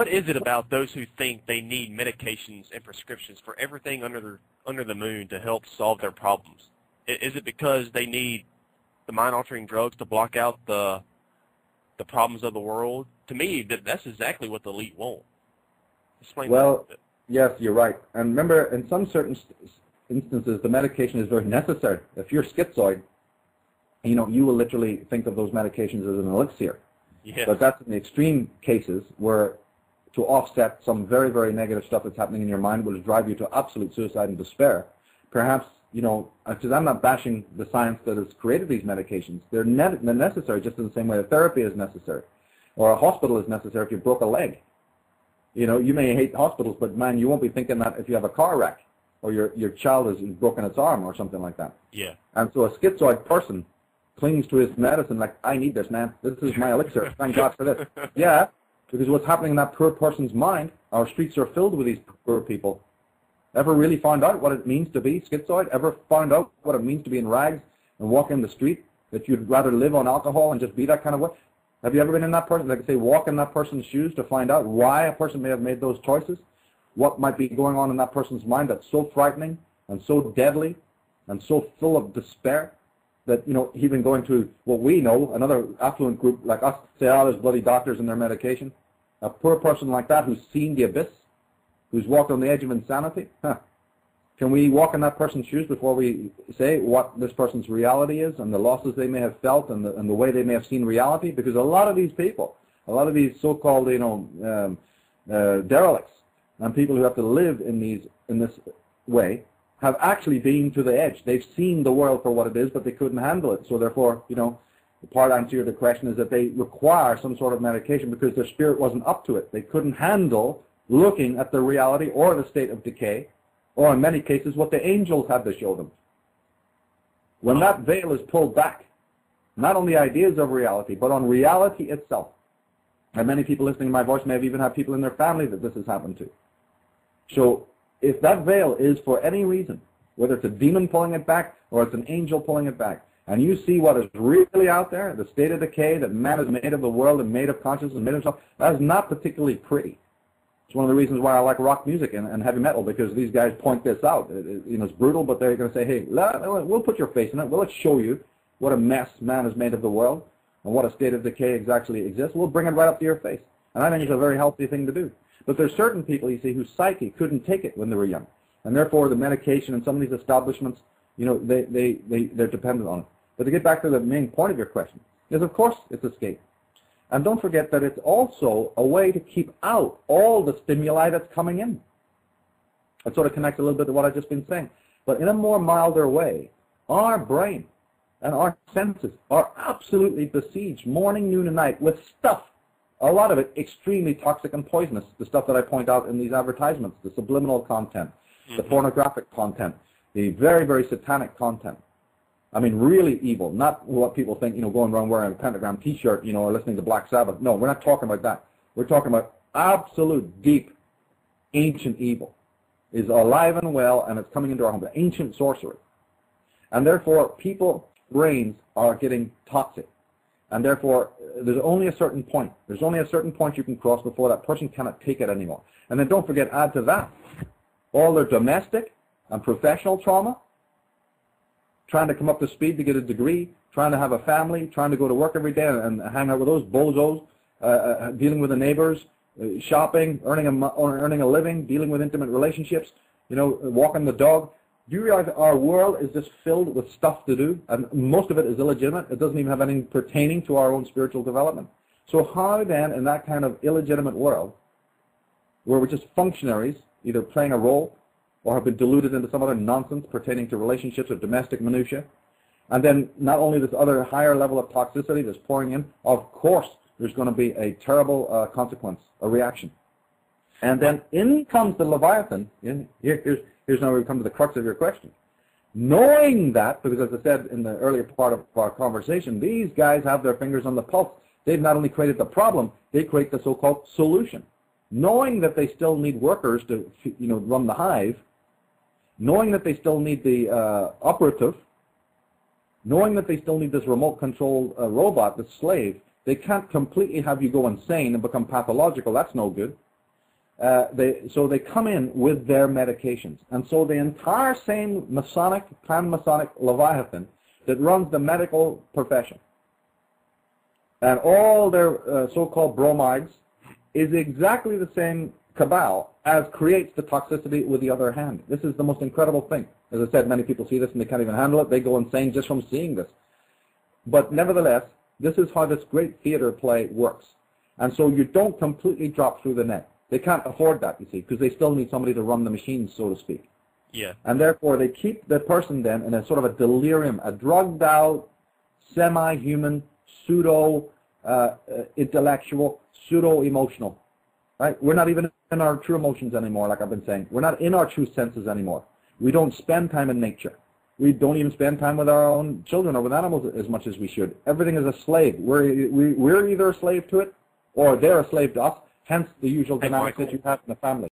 what is it about those who think they need medications and prescriptions for everything under the moon to help solve their problems? Is it because they need the mind-altering drugs to block out the problems of the world? To me, that's exactly what the elite want. Explain that a little bit. Yes, you're right. And remember, in some certain instances, the medication is very necessary. If you're schizoid, you will literally think of those medications as an elixir. Yeah. But that's in the extreme cases where, to offset some very, very negative stuff that's happening in your mind, will drive you to absolute suicide and despair. Perhaps, because I'm not bashing the science that has created these medications. They're necessary just in the same way that therapy is necessary, or a hospital is necessary if you broke a leg. You may hate hospitals, but man, you won't be thinking that if you have a car wreck or your child has broken its arm or something like that. Yeah. And so a schizoid person clings to his medicine like, I need this, man. This is my elixir. Thank God for this. Yeah, because what's happening in that poor person's mind, our streets are filled with these poor people. Ever really found out what it means to be schizoid? Ever found out what it means to be in rags and walk in the street, that you'd rather live on alcohol and just be that kind of way? Have you ever been in that person, like say, walk in that person's shoes to find out why a person may have made those choices? What might be going on in that person's mind that's so frightening and so deadly and so full of despair that, even going to what we know, another affluent group like us, say, oh, there's bloody doctors and their medication. A poor person like that who's seen the abyss, who's walked on the edge of insanity, can we walk in that person's shoes before we say what this person's reality is and the losses they may have felt and the way they may have seen reality? Because a lot of these people, a lot of these so-called, derelicts and people who have to live in this way have actually been to the edge. They've seen the world for what it is, but they couldn't handle it. So therefore, the part answer to the question is that they require some sort of medication because their spirit wasn't up to it. They couldn't handle looking at the reality or the state of decay, or in many cases what the angels had to show them. When that veil is pulled back, not on the ideas of reality, but on reality itself, and many people listening to my voice may have even had people in their family that this has happened to. So if that veil is for any reason, whether it's a demon pulling it back or it's an angel pulling it back, and you see what is really out there, the state of decay that man is made of the world and made of consciousness and made of himself, that is not particularly pretty. It's one of the reasons why I like rock music and heavy metal, because these guys point this out. It's brutal, but they're going to say, hey, we'll put your face in it. We'll show you what a mess man has made of the world and what a state of decay exactly exists. We'll bring it right up to your face. And I think it's a very healthy thing to do. But there's certain people, you see, whose psyche couldn't take it when they were young. And therefore the medication and some of these establishments, they're dependent on it. But to get back to the main point of your question, is of course it's escape. And don't forget that it's also a way to keep out all the stimuli that's coming in. That sort of connects a little bit to what I've just been saying. But in a more milder way, our brain and our senses are absolutely besieged morning, noon, and night with stuff, a lot of it extremely toxic and poisonous, the stuff that I point out in these advertisements, the subliminal content, the pornographic content, the very, very satanic content. I mean, really evil, not what people think, going around wearing a pentagram T-shirt, or listening to Black Sabbath. No, we're not talking about that. We're talking about absolute, deep, ancient evil is alive and well, and it's coming into our home, the ancient sorcery. And therefore, people's brains are getting toxic. And therefore, there's only a certain point. There's only a certain point you can cross before that person cannot take it anymore. And then don't forget, add to that, all their domestic and professional trauma, trying to come up to speed to get a degree, trying to have a family, trying to go to work every day and hang out with those bozos, dealing with the neighbors, shopping, earning a living, dealing with intimate relationships, walking the dog. Do you realize that our world is just filled with stuff to do, and most of it is illegitimate? It doesn't even have anything pertaining to our own spiritual development. So how then, in that kind of illegitimate world, where we're just functionaries, either playing a role or have been diluted into some other nonsense pertaining to relationships or domestic minutiae, and then not only this other higher level of toxicity that's pouring in, of course there's going to be a terrible consequence, a reaction. And then in comes the Leviathan. Here's now we come to the crux of your question. Knowing that, because as I said in the earlier part of our conversation, these guys have their fingers on the pulse. They've not only created the problem, they create the so-called solution. Knowing that they still need workers to run the hive, knowing that they still need the operative, knowing that they still need this remote control robot, the slave, they can't completely have you go insane and become pathological. That's no good. So they come in with their medications. And so the entire same Masonic, pan-Masonic Leviathan that runs the medical profession and all their so-called bromides is exactly the same cabal as creates the toxicity with the other hand. This is the most incredible thing. As I said, many people see this and they can't even handle it. They go insane just from seeing this. But nevertheless, this is how this great theater play works. And so you don't completely drop through the net. They can't afford that, you see, because they still need somebody to run the machines, so to speak. Yeah. And therefore, they keep the person then in a sort of a delirium, a drugged-out, semi-human, pseudo-intellectual, pseudo-emotional. Right? We're not even in our true emotions anymore, like I've been saying. We're not in our true senses anymore. We don't spend time in nature. We don't even spend time with our own children or with animals as much as we should. Everything is a slave. We're either a slave to it or they're a slave to us, hence the usual dynamics that you have in the family.